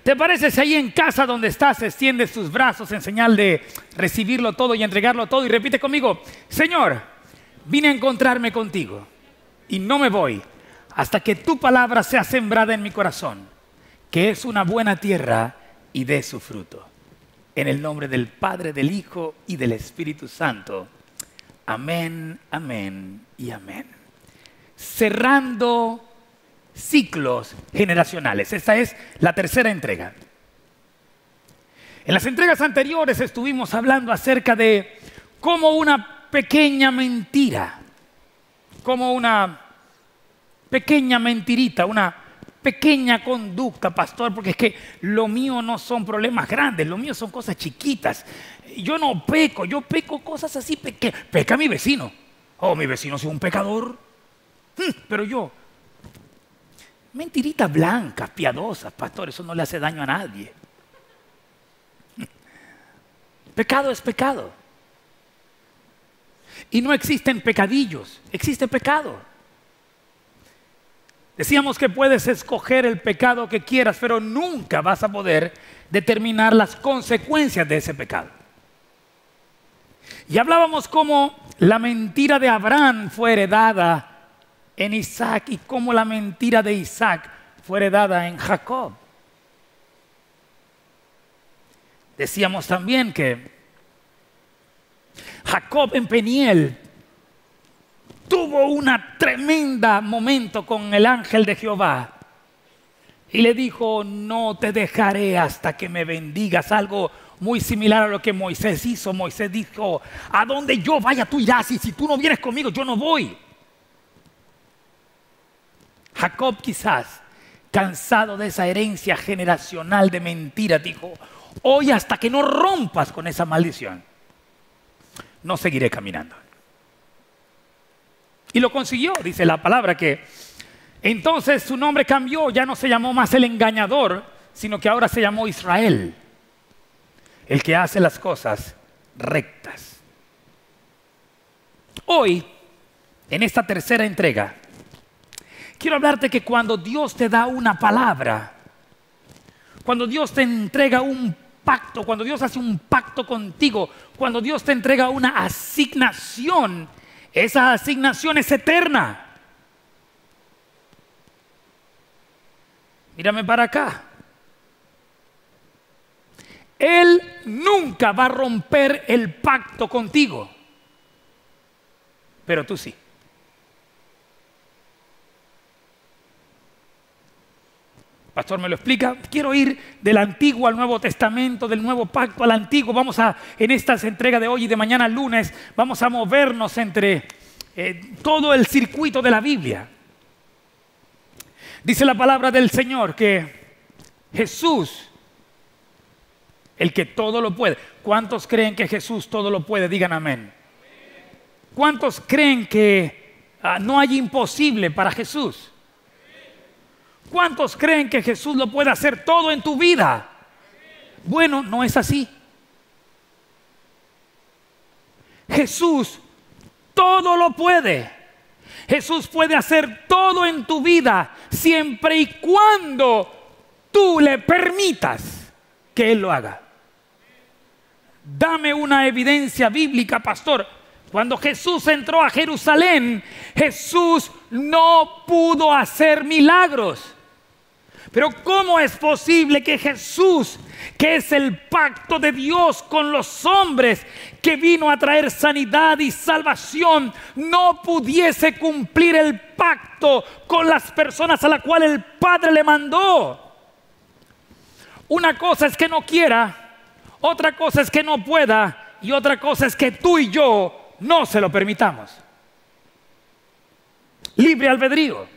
¿Te parece si ahí en casa donde estás extiendes tus brazos en señal de recibirlo todo y entregarlo todo y repite conmigo: Señor, vine a encontrarme contigo y no me voy hasta que tu palabra sea sembrada en mi corazón, que es una buena tierra y dé su fruto. En el nombre del Padre, del Hijo y del Espíritu Santo. Amén, amén y amén. Cerrando ciclos generacionales. Esta es la tercera entrega. En las entregas anteriores estuvimos hablando acerca de cómo una pequeña mentira, como una pequeña mentirita, una pequeña conducta, pastor, porque es que lo mío no son problemas grandes, lo mío son cosas chiquitas. Yo no peco, yo peco cosas así, peca mi vecino. Oh, mi vecino es un pecador. Pero yo, mentiritas blancas, piadosas, pastor, eso no le hace daño a nadie. Pecado es pecado. Y no existen pecadillos, existe pecado. Decíamos que puedes escoger el pecado que quieras, pero nunca vas a poder determinar las consecuencias de ese pecado. Y hablábamos cómo la mentira de Abraham fue heredada en Isaac y cómo la mentira de Isaac fue heredada en Jacob. Decíamos también que Jacob en Peniel tuvo una tremenda momento con el ángel de Jehová y le dijo: no te dejaré hasta que me bendigas. Algo muy similar a lo que Moisés hizo. Moisés dijo: a donde yo vaya tú irás, y si tú no vienes conmigo yo no voy. Jacob, quizás cansado de esa herencia generacional de mentiras, dijo: hoy, hasta que no rompas con esa maldición, no seguiré caminando. Y lo consiguió. Dice la palabra que entonces su nombre cambió. Ya no se llamó más el engañador, sino que ahora se llamó Israel, el que hace las cosas rectas. Hoy, en esta tercera entrega, quiero hablarte que cuando Dios te da una palabra, cuando Dios te entrega un pacto, cuando Dios hace un pacto contigo, cuando Dios te entrega una asignación, esa asignación es eterna. Mírame para acá. Él nunca va a romper el pacto contigo, pero tú sí. Pastor, ¿me lo explica? Quiero ir del Antiguo al Nuevo Testamento, del Nuevo Pacto al Antiguo. En esta entrega de hoy y de mañana lunes, vamos a movernos entre todo el circuito de la Biblia. Dice la palabra del Señor que Jesús, el que todo lo puede. ¿Cuántos creen que Jesús todo lo puede? Digan amén. ¿Cuántos creen que no hay imposible para Jesús? ¿Cuántos creen que Jesús lo puede hacer todo en tu vida? Bueno, no es así. Jesús todo lo puede. Jesús puede hacer todo en tu vida siempre y cuando tú le permitas que Él lo haga. Dame una evidencia bíblica, pastor. Cuando Jesús entró a Jerusalén, Jesús no pudo hacer milagros. Pero ¿cómo es posible que Jesús, que es el pacto de Dios con los hombres, que vino a traer sanidad y salvación, no pudiese cumplir el pacto con las personas a las cuales el Padre le mandó? Una cosa es que no quiera, otra cosa es que no pueda, y otra cosa es que tú y yo no se lo permitamos. Libre albedrío.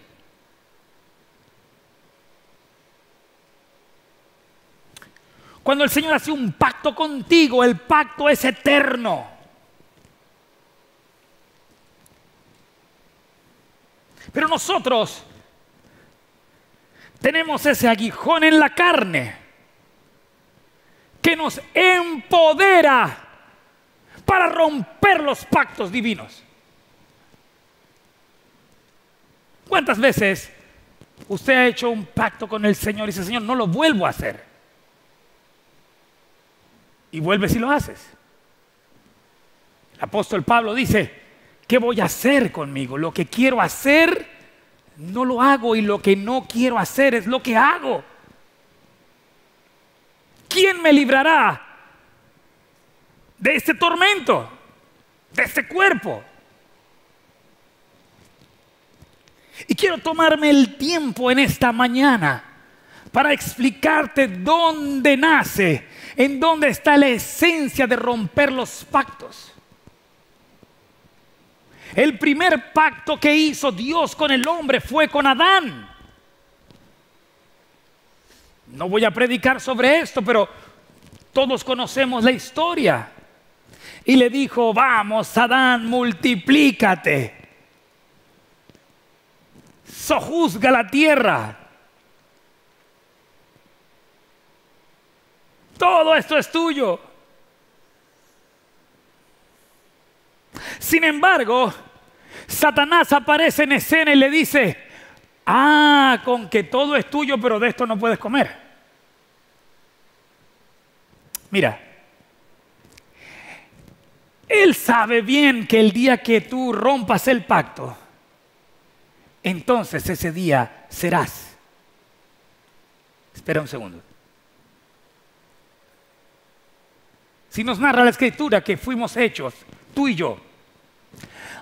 Cuando el Señor hace un pacto contigo, el pacto es eterno. Pero nosotros tenemos ese aguijón en la carne que nos empodera para romper los pactos divinos. ¿Cuántas veces usted ha hecho un pacto con el Señor y dice: Señor, no lo vuelvo a hacer? y vuelves y lo haces. El apóstol Pablo dice, ¿qué voy a hacer conmigo? Lo que quiero hacer no lo hago, y lo que no quiero hacer es lo que hago. ¿Quién me librará de este tormento, de este cuerpo? Y quiero tomarme el tiempo en esta mañana para explicarte dónde nace, en dónde está la esencia de romper los pactos. El primer pacto que hizo Dios con el hombre fue con Adán. No voy a predicar sobre esto, pero todos conocemos la historia. Y le dijo, vamos, Adán, multiplícate. Sojuzga la tierra. Todo esto es tuyo. Sin embargo, Satanás aparece en escena y le dice, con que todo es tuyo, pero de esto no puedes comer. Mira, él sabe bien que el día que tú rompas el pacto, entonces ese día serás. Espera un segundo. Si nos narra la Escritura que fuimos hechos, tú y yo,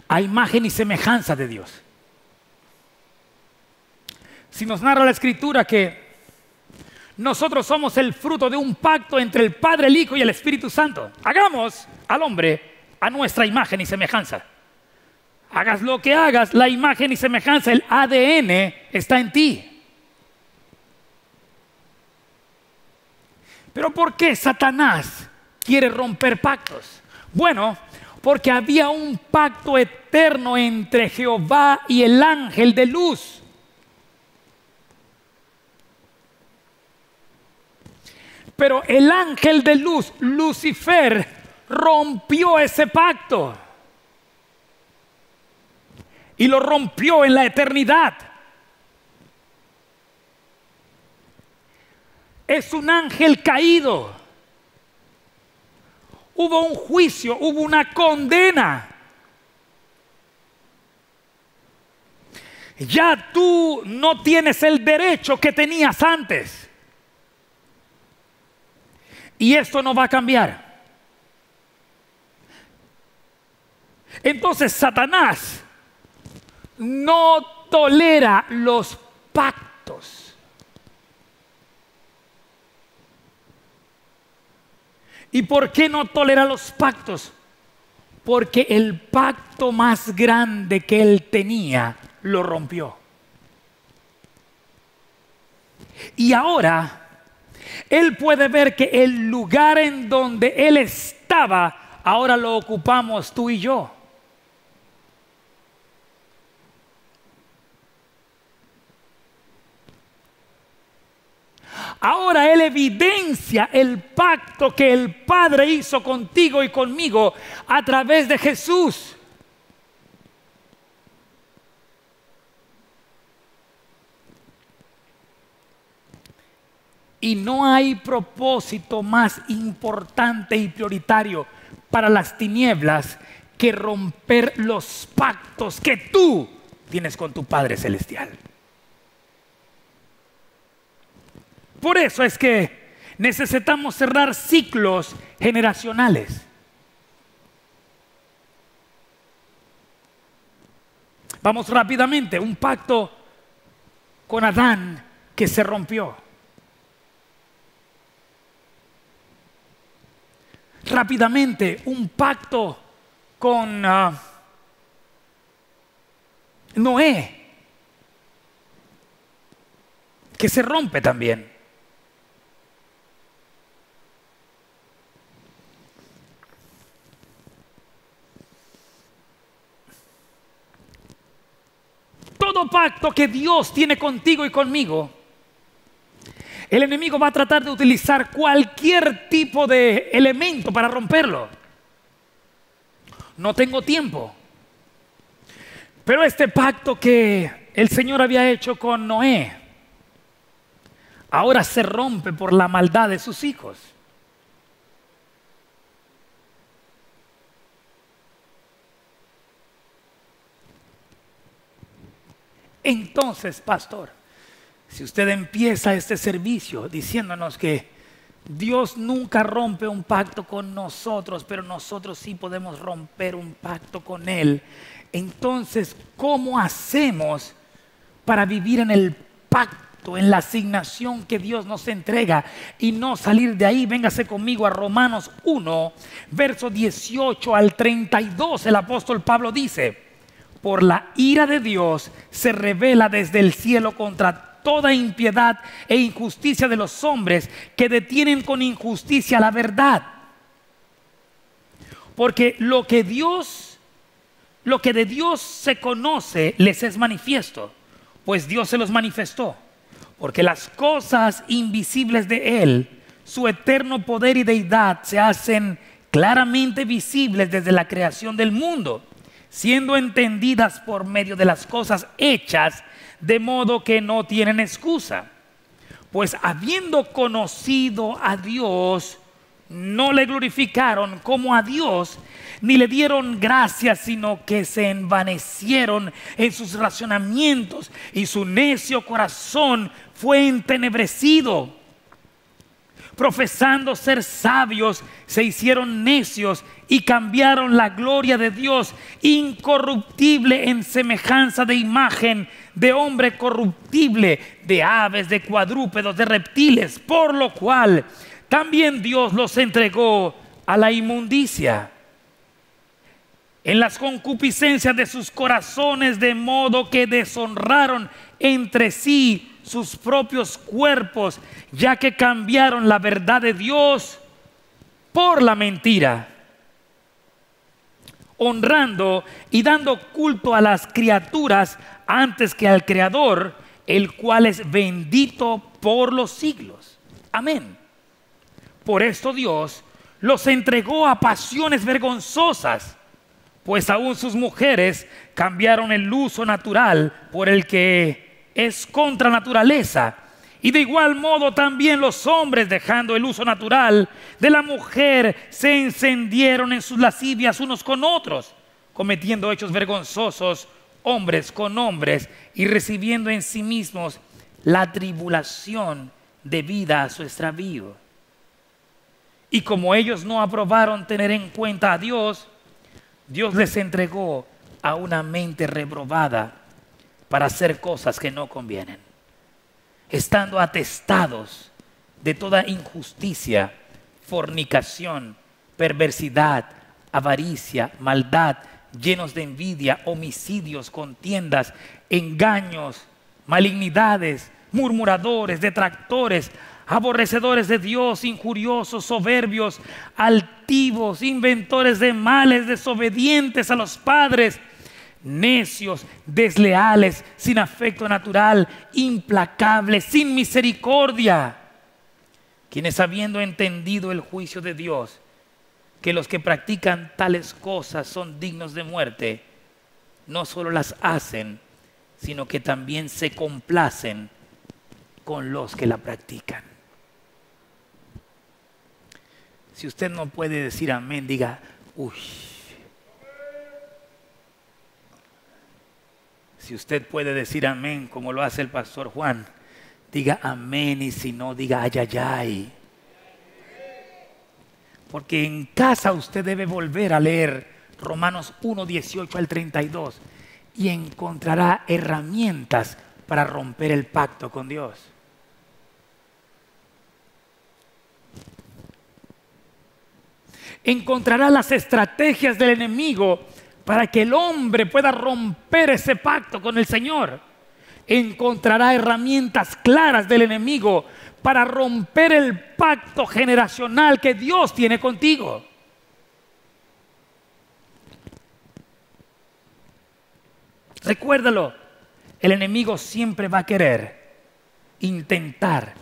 a imagen y semejanza de Dios. Si nos narra la Escritura que nosotros somos el fruto de un pacto entre el Padre, el Hijo y el Espíritu Santo. Hagamos al hombre a nuestra imagen y semejanza. Hagas lo que hagas, la imagen y semejanza, el ADN está en ti. Pero ¿por qué Satanás quiere romper pactos? Bueno, porque había un pacto eterno entre Jehová y el ángel de luz. Pero el ángel de luz, Lucifer, rompió ese pacto. Y lo rompió en la eternidad. Es un ángel caído. Hubo un juicio, hubo una condena. Ya tú no tienes el derecho que tenías antes. Y esto no va a cambiar. Entonces Satanás no tolera los pactos. ¿Y por qué no tolera los pactos? Porque el pacto más grande que él tenía lo rompió. Y ahora él puede ver que el lugar en donde él estaba, ahora lo ocupamos tú y yo. Ahora él evidencia el pacto que el Padre hizo contigo y conmigo a través de Jesús. Y no hay propósito más importante y prioritario para las tinieblas que romper los pactos que tú tienes con tu Padre Celestial. Por eso es que necesitamos cerrar ciclos generacionales. Vamos rápidamente, un pacto con Adán que se rompió. Rápidamente, un pacto con Noé que se rompe también. Todo pacto que Dios tiene contigo y conmigo, el enemigo va a tratar de utilizar cualquier tipo de elemento para romperlo. No tengo tiempo. Pero este pacto que el Señor había hecho con Noé, ahora se rompe por la maldad de sus hijos. Entonces, pastor, si usted empieza este servicio diciéndonos que Dios nunca rompe un pacto con nosotros, pero nosotros sí podemos romper un pacto con Él, entonces, ¿cómo hacemos para vivir en el pacto, en la asignación que Dios nos entrega y no salir de ahí? Véngase conmigo a Romanos 1, verso 18 al 32. El apóstol Pablo dice: por la ira de Dios se revela desde el cielo contra toda impiedad e injusticia de los hombres que detienen con injusticia la verdad. Porque lo que de Dios se conoce les es manifiesto, pues Dios se los manifestó. Porque las cosas invisibles de Él, su eterno poder y deidad, se hacen claramente visibles desde la creación del mundo, siendo entendidas por medio de las cosas hechas, de modo que no tienen excusa. Pues habiendo conocido a Dios, no le glorificaron como a Dios, ni le dieron gracias, sino que se envanecieron en sus razonamientos, y su necio corazón fue entenebrecido. Profesando ser sabios, se hicieron necios y cambiaron la gloria de Dios incorruptible en semejanza de imagen de hombre corruptible, de aves, de cuadrúpedos, de reptiles, por lo cual también Dios los entregó a la inmundicia en las concupiscencias de sus corazones, de modo que deshonraron entre sí sus propios cuerpos, ya que cambiaron la verdad de Dios por la mentira, honrando y dando culto a las criaturas antes que al Creador, el cual es bendito por los siglos. Amén. Por esto Dios los entregó a pasiones vergonzosas, pues aún sus mujeres cambiaron el uso natural por el que es contra naturaleza. Y de igual modo también los hombres, dejando el uso natural de la mujer, se encendieron en sus lascivias unos con otros, cometiendo hechos vergonzosos hombres con hombres, y recibiendo en sí mismos la tribulación debida a su extravío. Y como ellos no aprobaron tener en cuenta a Dios, Dios les entregó a una mente reprobada para hacer cosas que no convienen, estando atestados de toda injusticia, fornicación, perversidad, avaricia, maldad, llenos de envidia, homicidios, contiendas, engaños, malignidades, murmuradores, detractores, aborrecedores de Dios, injuriosos, soberbios, altivos, inventores de males, desobedientes a los padres, necios, desleales, sin afecto natural, implacables, sin misericordia, quienes, habiendo entendido el juicio de Dios, que los que practican tales cosas son dignos de muerte, no solo las hacen, sino que también se complacen con los que la practican. Si usted no puede decir amén, diga uy. Si usted puede decir amén como lo hace el pastor Juan, diga amén, y si no, diga ay, ay, ay. Porque en casa usted debe volver a leer Romanos 1, 18 al 32 y encontrará herramientas para romper el pacto con Dios. Encontrará las estrategias del enemigo para que el hombre pueda romper ese pacto con el Señor. Encontrará herramientas claras del enemigo para romper el pacto generacional que Dios tiene contigo. Recuérdalo, el enemigo siempre va a querer intentar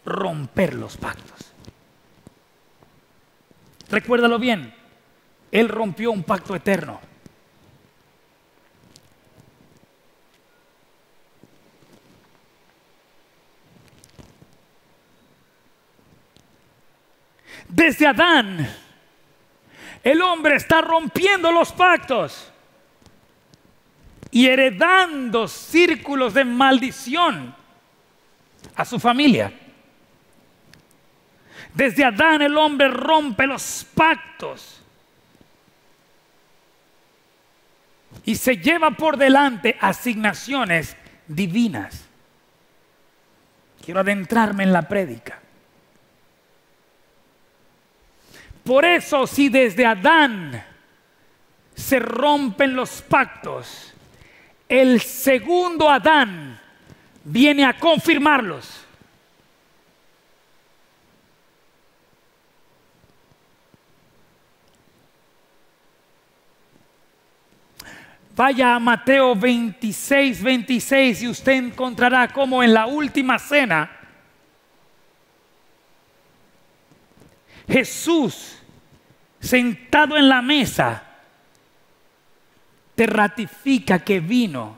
romper los pactos. Recuérdalo bien, él rompió un pacto eterno. Desde Adán, el hombre está rompiendo los pactos. y heredando círculos de maldición a su familia. Desde Adán el hombre rompe los pactos y se lleva por delante asignaciones divinas. Quiero adentrarme en la prédica. Por eso, si desde Adán se rompen los pactos, el segundo Adán viene a confirmarlos. Vaya a Mateo 26:26 y usted encontrará cómo en la última cena Jesús, sentado en la mesa, te ratifica que vino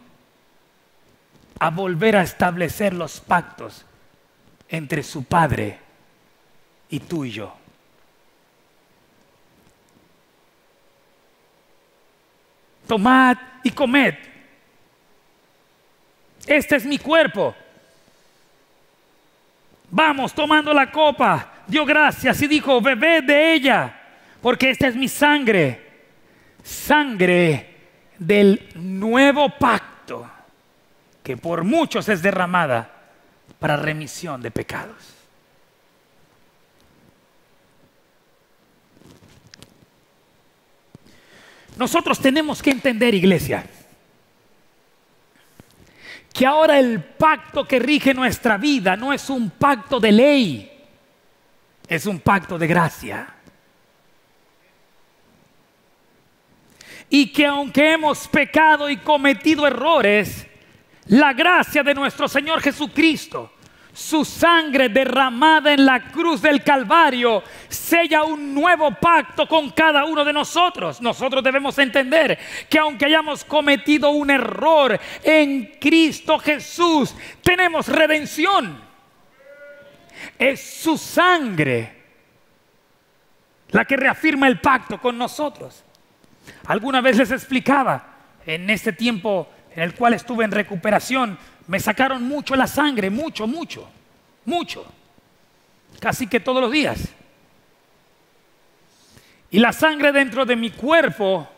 a volver a establecer los pactos entre su Padre y tú y yo. Tomad y comed. Este es mi cuerpo. Vamos, tomando la copa, dio gracias y dijo: bebed de ella, porque esta es mi sangre, sangre del nuevo pacto, que por muchos es derramada para remisión de pecados. Nosotros tenemos que entender, iglesia, que ahora el pacto que rige nuestra vida no es un pacto de ley, es un pacto de gracia. Y que aunque hemos pecado y cometido errores, la gracia de nuestro Señor Jesucristo, su sangre derramada en la cruz del Calvario, sella un nuevo pacto con cada uno de nosotros. Nosotros debemos entender que aunque hayamos cometido un error, en Cristo Jesús tenemos redención. Es su sangre la que reafirma el pacto con nosotros. Alguna vez les explicaba, en este tiempo en el cual estuve en recuperación, me sacaron mucho la sangre, mucho, casi que todos los días. Y la sangre dentro de mi cuerpo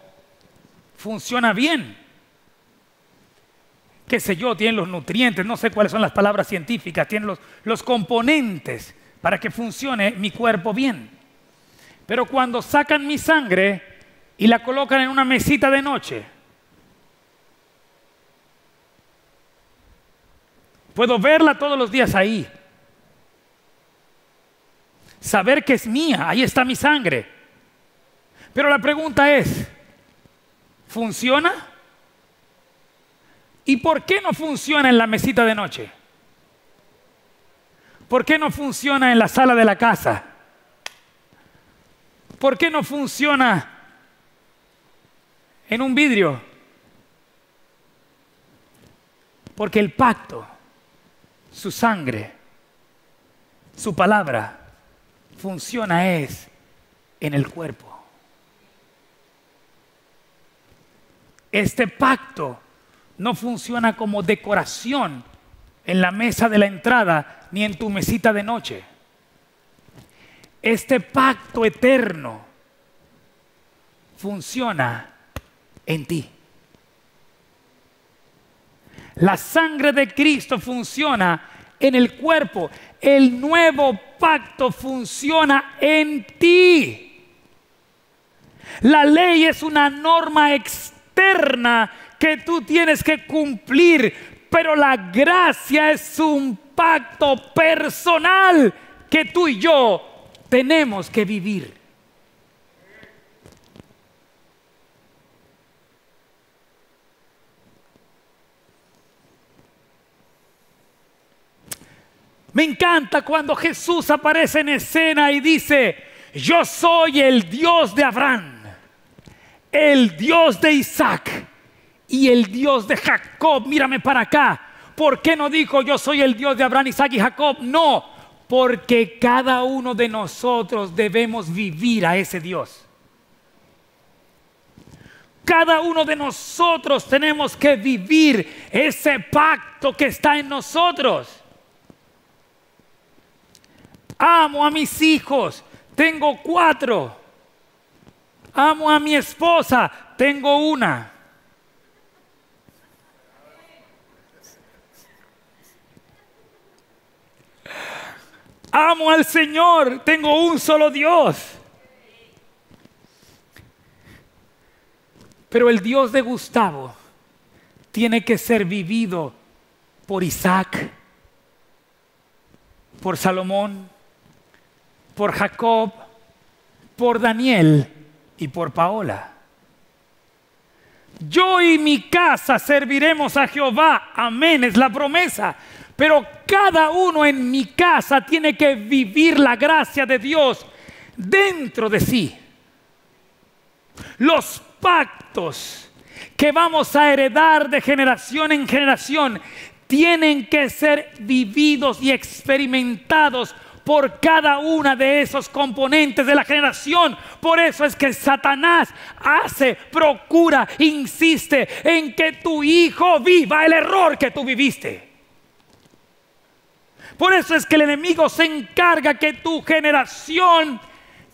funciona bien. Qué sé yo, tiene los nutrientes, no sé cuáles son las palabras científicas, tiene los componentes para que funcione mi cuerpo bien. Pero cuando sacan mi sangre y la colocan en una mesita de noche, puedo verla todos los días ahí. Saber que es mía, ahí está mi sangre. Pero la pregunta es, ¿funciona? ¿Y por qué no funciona en la mesita de noche? ¿Por qué no funciona en la sala de la casa? ¿Por qué no funciona en un vidrio? Porque el pacto, su sangre, su palabra, funciona es en el cuerpo. Este pacto no funciona como decoración en la mesa de la entrada ni en tu mesita de noche. Este pacto eterno funciona en ti. La sangre de Cristo funciona en el cuerpo. El nuevo pacto funciona en ti. La ley es una norma externa que tú tienes que cumplir, pero la gracia es un pacto personal que tú y yo tenemos que vivir. Me encanta cuando Jesús aparece en escena y dice: yo soy el Dios de Abraham, el Dios de Isaac y el Dios de Jacob. Mírame para acá. ¿Por qué no dijo yo soy el Dios de Abraham, Isaac y Jacob? No, porque cada uno de nosotros debemos vivir a ese Dios. Cada uno de nosotros tenemos que vivir ese pacto que está en nosotros. Amo a mis hijos, tengo 4. Amo a mi esposa, tengo 1. Amo al Señor, tengo un solo Dios. Pero el Dios de Gustavo tiene que ser vivido por Isaac, por Salomón, por Jacob, por Daniel y por Paola. Yo y mi casa serviremos a Jehová. Amén, es la promesa. Pero cada uno en mi casa tiene que vivir la gracia de Dios dentro de sí. Los pactos que vamos a heredar de generación en generación tienen que ser vividos y experimentados por cada una de esos componentes de la generación. Por eso es que Satanás procura, insiste en que tu hijo viva el error que tú viviste. Por eso es que el enemigo se encarga que tu generación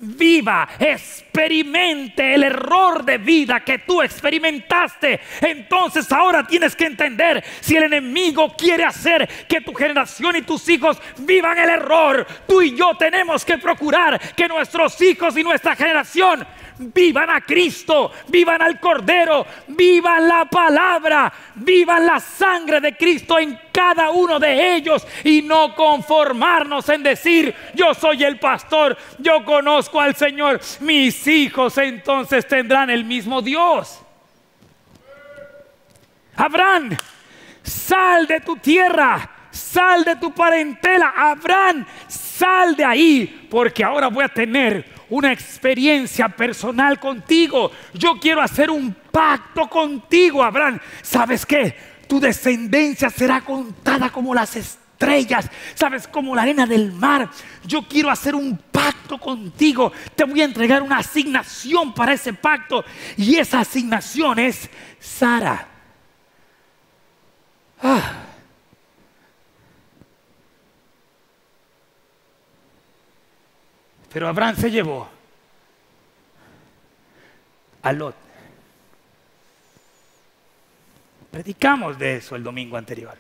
viva, experimente el error de vida que tú experimentaste. Entonces ahora tienes que entender, si el enemigo quiere hacer que tu generación y tus hijos vivan el error, tú y yo tenemos que procurar que nuestros hijos y nuestra generación vivan a Cristo, vivan al Cordero, vivan la palabra, vivan la sangre de Cristo en cada uno de ellos, y no conformarnos en decir: yo soy el pastor, yo conozco al Señor, mis hijos entonces tendrán el mismo Dios. Abraham, sal de tu tierra, sal de tu parentela. Abraham, sal de ahí, porque ahora voy a tener una experiencia personal contigo. Yo quiero hacer un pacto contigo, Abraham. ¿Sabes qué? Tu descendencia será contada como las estrellas, ¿sabes? Como la arena del mar. Yo quiero hacer un pacto contigo. Te voy a entregar una asignación para ese pacto, y esa asignación es Sara. Pero Abraham se llevó a Lot. Predicamos de eso el domingo anterior.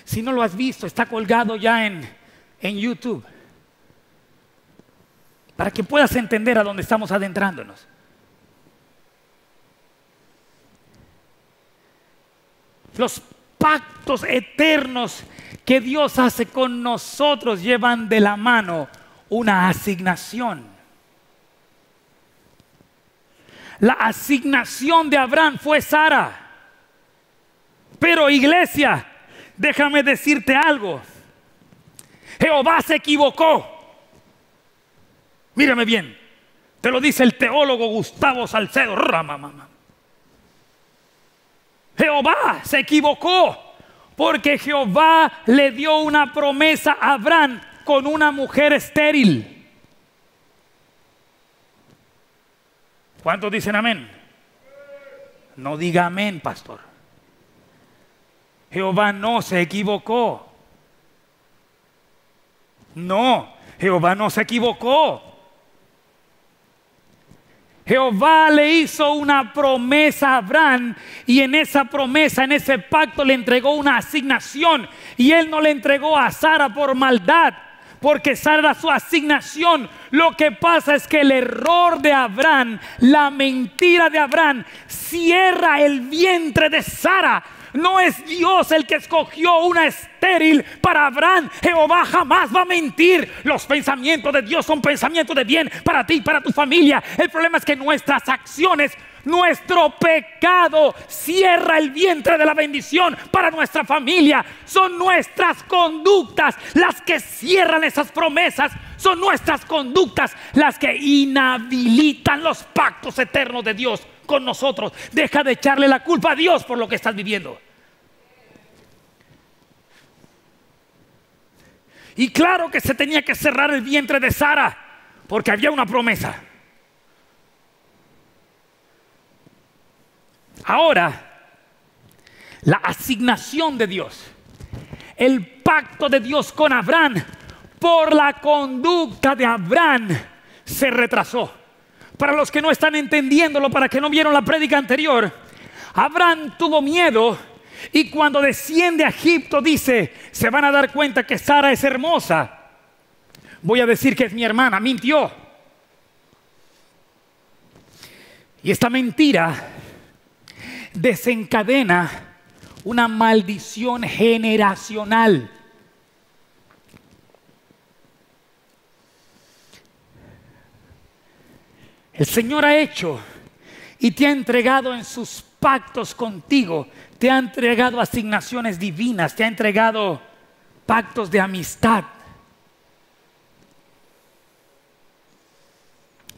Si no lo has visto, está colgado ya en YouTube, para que puedas entender a dónde estamos adentrándonos. Los pactos eternos que Dios hace con nosotros llevan de la mano una asignación. La asignación de Abraham fue Sara. Pero, iglesia, déjame decirte algo. Jehová se equivocó. Mírame bien, te lo dice el teólogo Gustavo Salcedo. Jehová se equivocó, porque Jehová le dio una promesa a Abraham con una mujer estéril. ¿Cuántos dicen amén? No diga amén, pastor. Jehová no se equivocó. No, Jehová no se equivocó. Jehová le hizo una promesa a Abraham, y en esa promesa, en ese pacto, le entregó una asignación. Y él no le entregó a Sara por maldad, porque Sara era su asignación. Lo que pasa es que el error de Abraham, la mentira de Abraham, cierra el vientre de Sara. No es Dios el que escogió una estéril para Abraham. Jehová jamás va a mentir. Los pensamientos de Dios son pensamientos de bien para ti y para tu familia. El problema es que nuestras acciones, nuestro pecado, cierra el vientre de la bendición para nuestra familia. Son nuestras conductas las que cierran esas promesas. Son nuestras conductas las que inhabilitan los pactos eternos de Dios con nosotros. Deja de echarle la culpa a Dios por lo que estás viviendo. Y claro que se tenía que cerrar el vientre de Sara, porque había una promesa. Ahora, la asignación de Dios, el pacto de Dios con Abraham, por la conducta de Abraham, se retrasó. Para los que no están entendiéndolo, para que no vieron la prédica anterior, Abraham tuvo miedo y cuando desciende a Egipto dice, se van a dar cuenta que Sara es hermosa. Voy a decir que es mi hermana, mintió. Y esta mentira desencadena una maldición generacional. El Señor ha hecho y te ha entregado en sus pactos contigo, te ha entregado asignaciones divinas, te ha entregado pactos de amistad.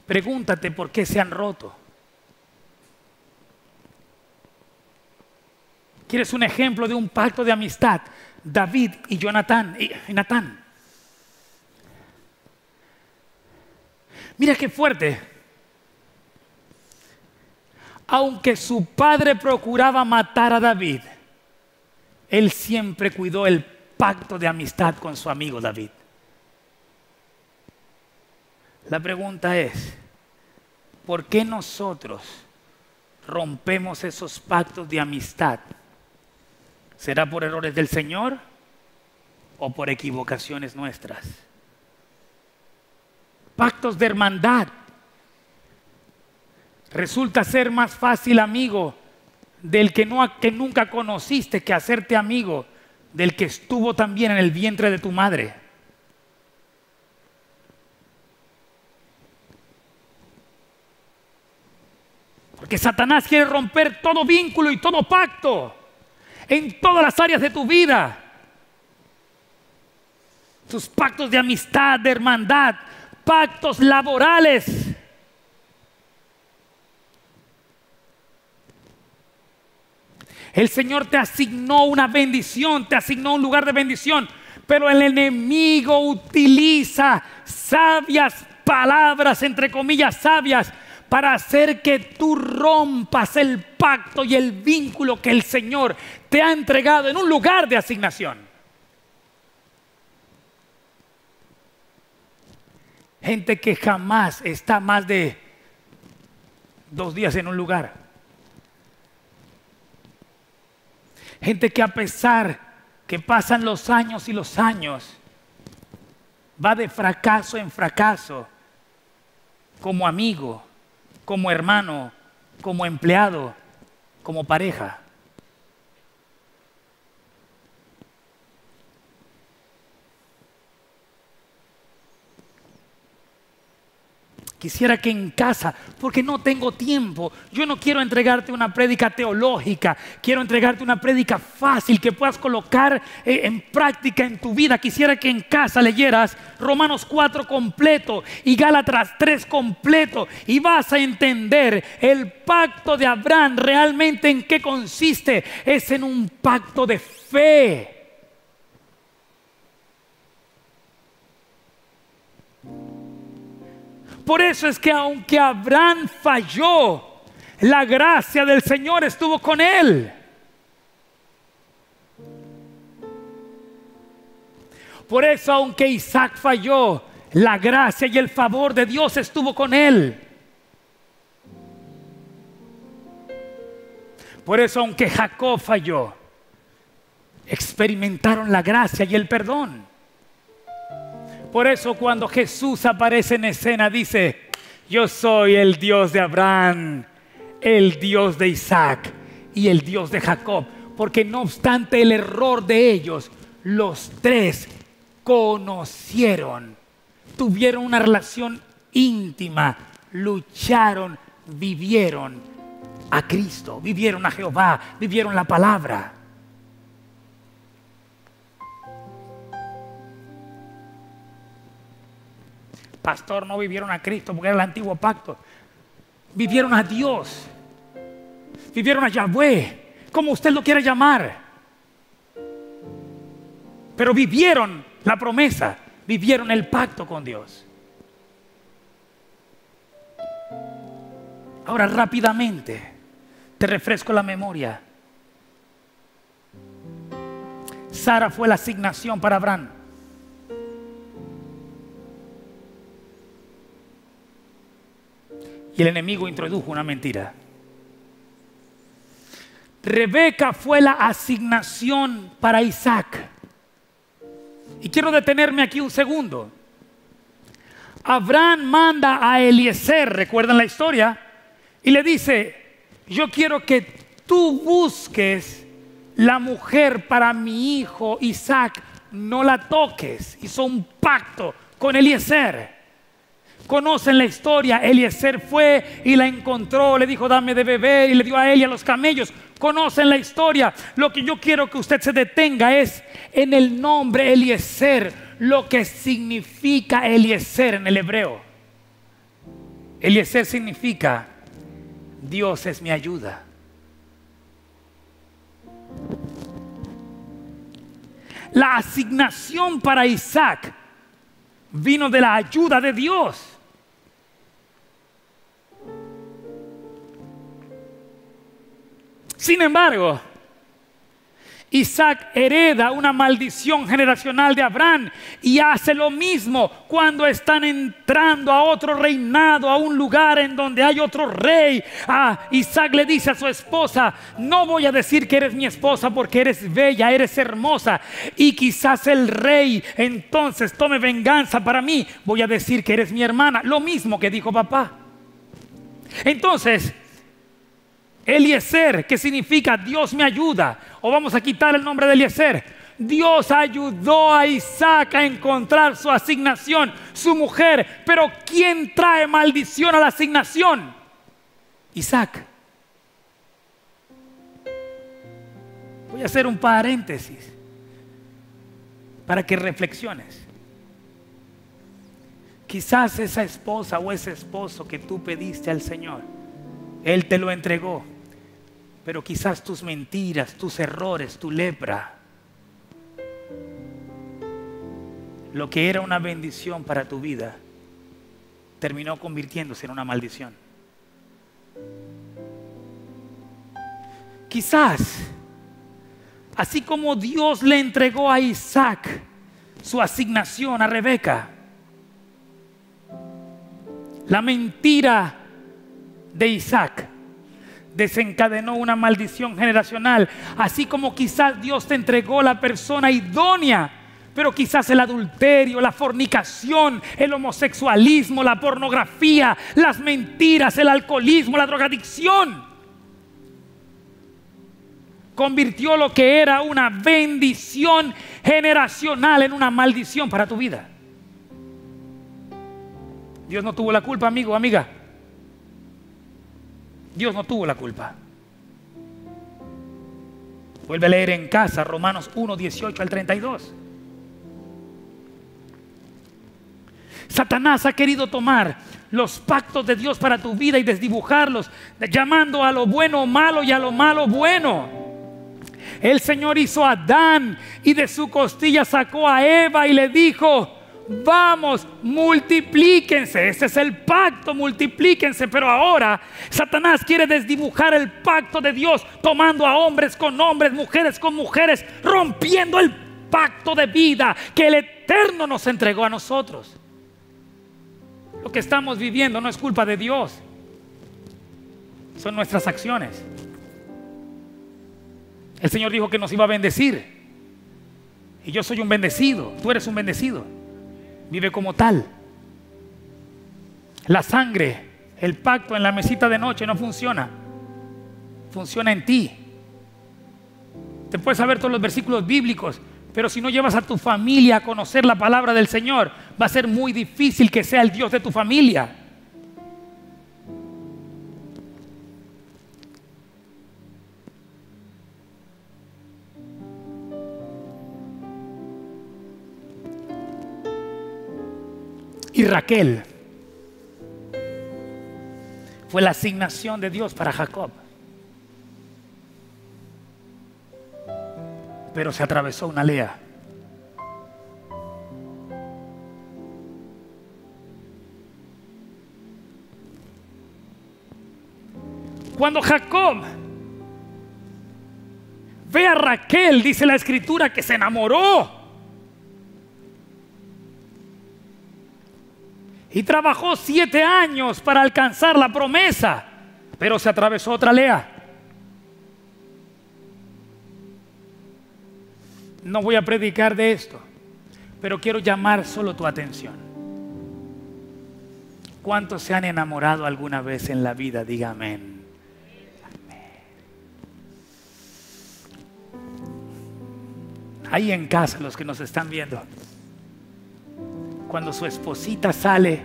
Pregúntate por qué se han roto. ¿Quieres un ejemplo de un pacto de amistad? David y Natán. Mira qué fuerte. Aunque su padre procuraba matar a David, él siempre cuidó el pacto de amistad con su amigo David. La pregunta es, ¿por qué nosotros rompemos esos pactos de amistad? ¿Será por errores del Señor o por equivocaciones nuestras? Pactos de hermandad. Resulta ser más fácil amigo del que nunca conociste que hacerte amigo del que estuvo también en el vientre de tu madre. Porque Satanás quiere romper todo vínculo y todo pacto en todas las áreas de tu vida. Tus pactos de amistad, de hermandad, pactos laborales. El Señor te asignó una bendición, te asignó un lugar de bendición, pero el enemigo utiliza sabias palabras, entre comillas sabias, para hacer que tú rompas el pacto y el vínculo que el Señor te ha entregado en un lugar de asignación. Gente que jamás está más de 2 días en un lugar. Gente que a pesar que pasan los años y los años, va de fracaso en fracaso, como amigo, como hermano, como empleado, como pareja. Quisiera que en casa, porque no tengo tiempo, yo no quiero entregarte una prédica teológica, quiero entregarte una prédica fácil que puedas colocar en práctica en tu vida. Quisiera que en casa leyeras Romanos 4 completo y Gálatas 3 completo y vas a entender el pacto de Abraham realmente en qué consiste. Es en un pacto de fe. Por eso es que aunque Abraham falló, la gracia del Señor estuvo con él. Por eso aunque Isaac falló, la gracia y el favor de Dios estuvo con él. Por eso aunque Jacob falló, experimentaron la gracia y el perdón. Por eso cuando Jesús aparece en escena dice, yo soy el Dios de Abraham, el Dios de Isaac y el Dios de Jacob. Porque no obstante el error de ellos, los tres conocieron, tuvieron una relación íntima, lucharon, vivieron a Cristo, vivieron a Jehová, vivieron la palabra. Pastor, no vivieron a Cristo porque era el antiguo pacto. Vivieron a Dios. Vivieron a Yahweh, como usted lo quiera llamar. Pero vivieron la promesa, vivieron el pacto con Dios. Ahora rápidamente, Te refresco la memoria. Sara fue la asignación para Abraham. Y el enemigo introdujo una mentira. Rebeca fue la asignación para Isaac. Y quiero detenerme aquí un segundo. Abraham manda a Eliezer, ¿recuerdan la historia? Y le dice: yo quiero que tú busques la mujer para mi hijo Isaac, no la toques. Hizo un pacto con Eliezer. Conocen la historia. Eliezer fue y la encontró, le dijo: dame de beber, y le dio a él y a los camellos. Conocen la historia. Lo que yo quiero que usted se detenga es en el nombre Eliezer, lo que significa Eliezer en el hebreo. Eliezer significa: Dios es mi ayuda. La asignación para Isaac vino de la ayuda de Dios. Sin embargo, Isaac hereda una maldición generacional de Abraham y hace lo mismo cuando están entrando a otro reinado, a un lugar en donde hay otro rey. Isaac le dice a su esposa: no voy a decir que eres mi esposa porque eres bella, eres hermosa, y quizás el rey entonces tome venganza para mí. Voy a decir que eres mi hermana. Lo mismo que dijo papá. Entonces, Eliezer, que significa Dios me ayuda, o vamos a quitar el nombre de Eliezer. Dios ayudó a Isaac a encontrar su asignación, su mujer. Pero ¿quién trae maldición a la asignación? Isaac. Voy a hacer un paréntesis para que reflexiones. Quizás esa esposa o ese esposo que tú pediste al Señor, Él te lo entregó. Pero quizás tus mentiras, tus errores, tu lepra, lo que era una bendición para tu vida, terminó convirtiéndose en una maldición. Quizás, así como Dios le entregó a Isaac su asignación a Rebeca, la mentira de Isaac desencadenó una maldición generacional. Así como quizás Dios te entregó la persona idónea, pero quizás el adulterio, la fornicación, el homosexualismo, la pornografía, las mentiras, el alcoholismo, la drogadicción, convirtió lo que era una bendición generacional en una maldición para tu vida. Dios no tuvo la culpa, amigo o amiga. Dios no tuvo la culpa. Vuelve a leer en casa Romanos 1, 18 al 32. Satanás ha querido tomar los pactos de Dios para tu vida y desdibujarlos, llamando a lo bueno malo y a lo malo bueno. El Señor hizo a Adán y de su costilla sacó a Eva y le dijo: vamos, multiplíquense. Este es el pacto, multiplíquense. Pero ahora Satanás quiere desdibujar el pacto de Dios, tomando a hombres con hombres, mujeres con mujeres, rompiendo el pacto de vida que el Eterno nos entregó a nosotros. Lo que estamos viviendo no es culpa de Dios, son nuestras acciones. El Señor dijo que nos iba a bendecir, y yo soy un bendecido, tú eres un bendecido. Vive como tal. La sangre, el pacto en la mesita de noche no funciona. Funciona en ti. Te puedes saber todos los versículos bíblicos, pero si no llevas a tu familia a conocer la palabra del Señor, va a ser muy difícil que sea el Dios de tu familia. Y Raquel fue la asignación de Dios para Jacob, pero se atravesó una Lea. Cuando Jacob Ve a Raquel, dice la Escritura, que se enamoró. Y trabajó 7 años para alcanzar la promesa, pero se atravesó otra Lea. No voy a predicar de esto, pero quiero llamar solo tu atención. ¿Cuántos se han enamorado alguna vez en la vida? Diga amén. Ahí en casa, los que nos están viendo, cuando su esposita sale,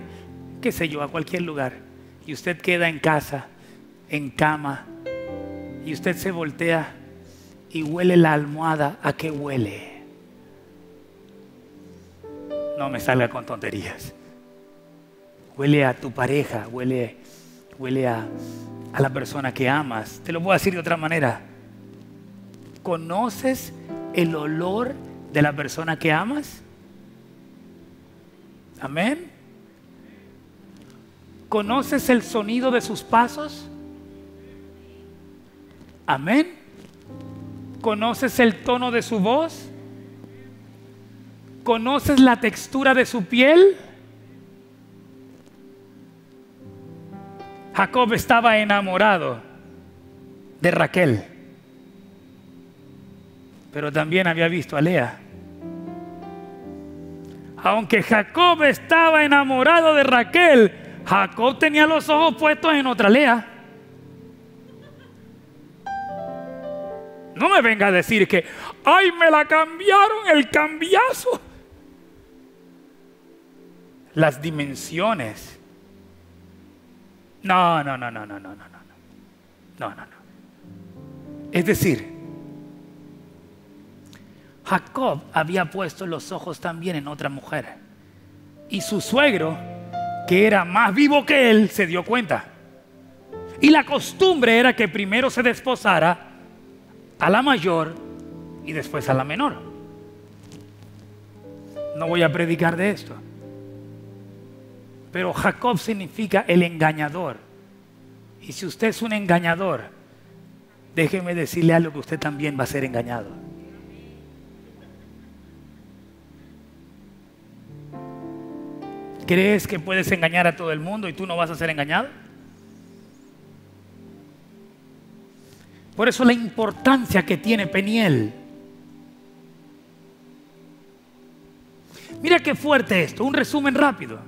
qué sé yo, a cualquier lugar, y usted queda en casa, en cama, y usted se voltea y huele la almohada, ¿a qué huele? No me salga con tonterías. Huele a tu pareja, huele a la persona que amas. Te lo voy a decir de otra manera. ¿Conoces el olor de la persona que amas? Amén. ¿Conoces el sonido de sus pasos? Amén. ¿Conoces el tono de su voz? ¿Conoces la textura de su piel? Jacob estaba enamorado de Raquel, pero también había visto a Lea. Aunque Jacob estaba enamorado de Raquel, Jacob tenía los ojos puestos en otra Lea. No me venga a decir que, ¡ay, me la cambiaron, el cambiazo! Las dimensiones. No. Es decir, Jacob había puesto los ojos también en otra mujer. Y su suegro, que era más vivo que él, se dio cuenta. Y la costumbre era que primero se desposara a la mayor y después a la menor. No voy a predicar de esto, pero Jacob significa el engañador. Y si usted es un engañador, déjeme decirle algo, que usted también va a ser engañado. ¿Crees que puedes engañar a todo el mundo y tú no vas a ser engañado? Por eso la importancia que tiene Peniel. Mira qué fuerte esto, un resumen rápido.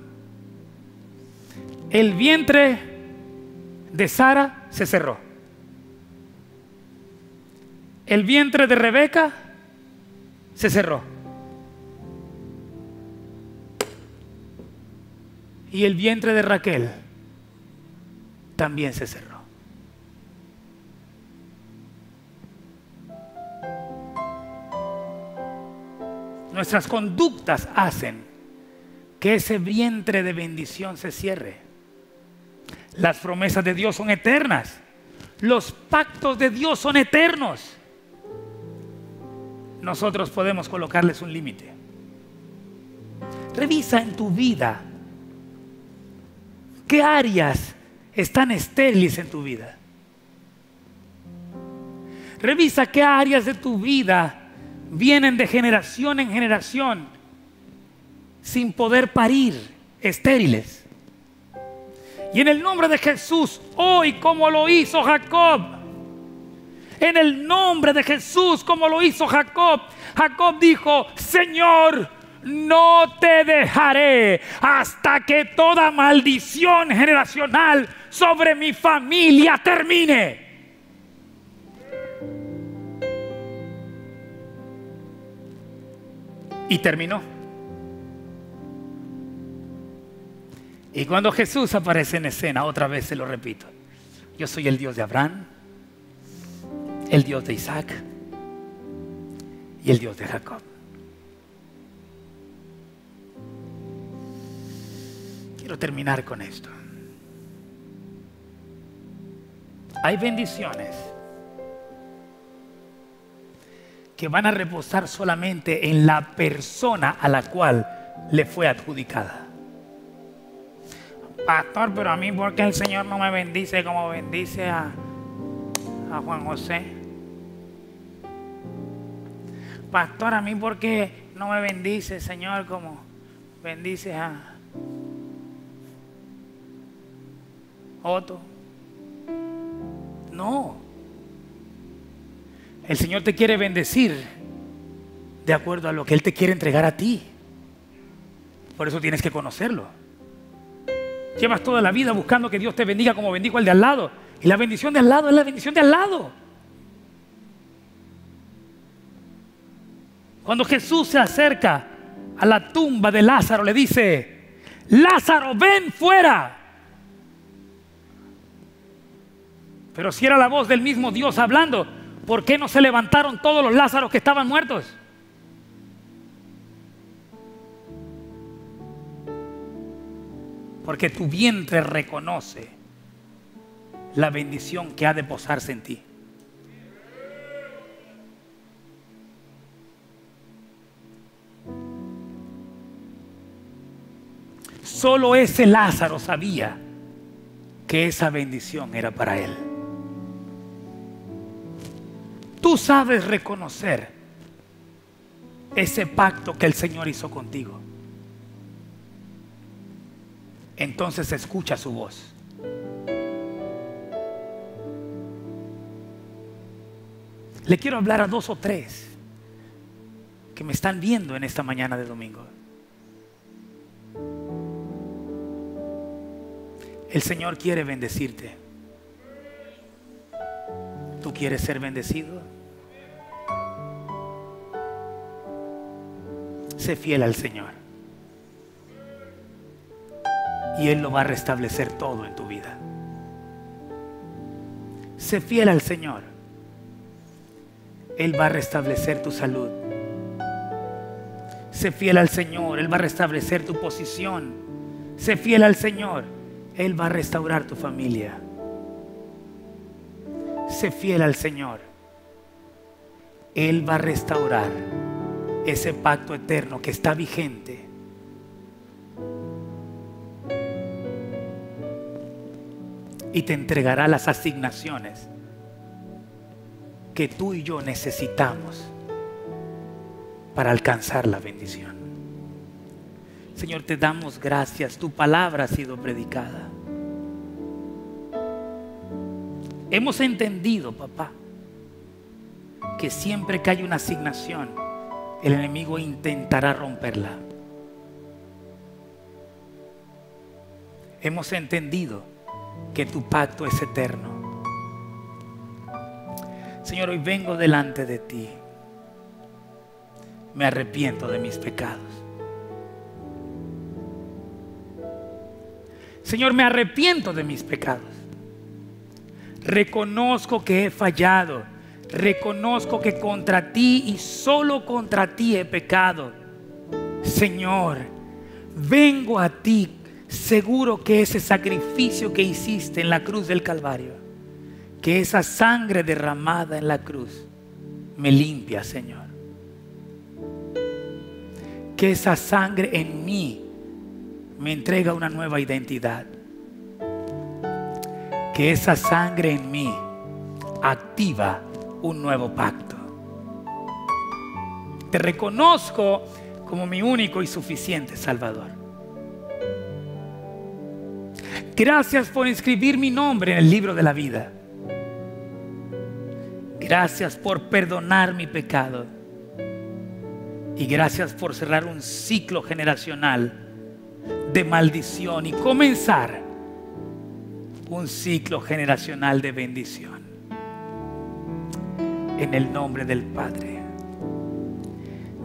El vientre de Sara se cerró. El vientre de Rebeca se cerró. Y el vientre de Raquel también se cerró. Nuestras conductas hacen que ese vientre de bendición se cierre. Las promesas de Dios son eternas. Los pactos de Dios son eternos. Nosotros podemos colocarles un límite. Revisa en tu vida qué áreas están estériles en tu vida. Revisa qué áreas de tu vida vienen de generación en generación sin poder parir, estériles. Y en el nombre de Jesús, hoy, como lo hizo Jacob, en el nombre de Jesús, como lo hizo Jacob, Jacob dijo: Señor, no te dejaré hasta que toda maldición generacional sobre mi familia termine. Y terminó. Y cuando Jesús aparece en escena, otra vez se lo repito: yo soy el Dios de Abraham, el Dios de Isaac y el Dios de Jacob. Quiero terminar con esto. Hay bendiciones que van a reposar solamente en la persona a la cual le fue adjudicada. Pastor, pero a mí, ¿por qué el Señor no me bendice como bendice a Juan José? pastor, a mí ¿por qué no me bendice, Señor, como bendices a Otto? No. El Señor te quiere bendecir de acuerdo a lo que Él te quiere entregar a ti. Por eso tienes que conocerlo. Llevas toda la vida buscando que Dios te bendiga como bendijo al de al lado. Y la bendición de al lado es la bendición de al lado. Cuando Jesús se acerca a la tumba de Lázaro, le dice: Lázaro, ven fuera. Pero si era la voz del mismo Dios hablando, ¿por qué no se levantaron todos los Lázaros que estaban muertos? Porque tu vientre reconoce la bendición que ha de posarse en ti. Solo ese Lázaro sabía que esa bendición era para él. Tú sabes reconocer ese pacto que el Señor hizo contigo. Entonces escucha su voz. Le quiero hablar a 2 o 3 que me están viendo en esta mañana de domingo. El Señor quiere bendecirte. ¿Tú quieres ser bendecido? Sé fiel al Señor y Él lo va a restablecer todo en tu vida. Sé fiel al Señor. Él va a restablecer tu salud. Sé fiel al Señor. Él va a restablecer tu posición. Sé fiel al Señor. Él va a restaurar tu familia. Sé fiel al Señor. Él va a restaurar ese pacto eterno que está vigente. Y te entregará las asignaciones que tú y yo necesitamos para alcanzar la bendición. Señor, te damos gracias. Tu palabra ha sido predicada. Hemos entendido, papá, que siempre que hay una asignación, el enemigo intentará romperla. Hemos entendido que tu pacto es eterno. Señor, hoy vengo delante de ti. Me arrepiento de mis pecados. Señor, me arrepiento de mis pecados. Reconozco que he fallado. Reconozco que contra ti y solo contra ti he pecado. Señor, vengo a ti seguro que ese sacrificio que hiciste en la cruz del Calvario, que esa sangre derramada en la cruz me limpia, Señor. Que esa sangre en mí me entrega una nueva identidad. Que esa sangre en mí activa un nuevo pacto. Te reconozco como mi único y suficiente Salvador. Gracias por inscribir mi nombre en el libro de la vida. Gracias por perdonar mi pecado. Y gracias por cerrar un ciclo generacional de maldición y comenzar un ciclo generacional de bendición. En el nombre del Padre,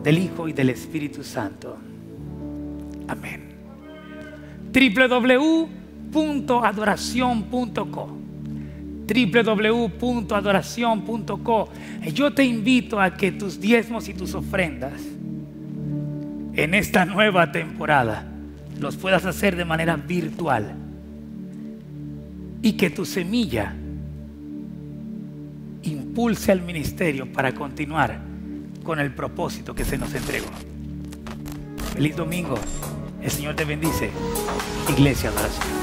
del Hijo y del Espíritu Santo. Amén. www.adoracion.co www.adoracion.co. Yo te invito a que tus diezmos y tus ofrendas en esta nueva temporada los puedas hacer de manera virtual y que tu semilla impulse al ministerio para continuar con el propósito que se nos entregó. Feliz domingo. El Señor te bendice. Iglesia Adoración.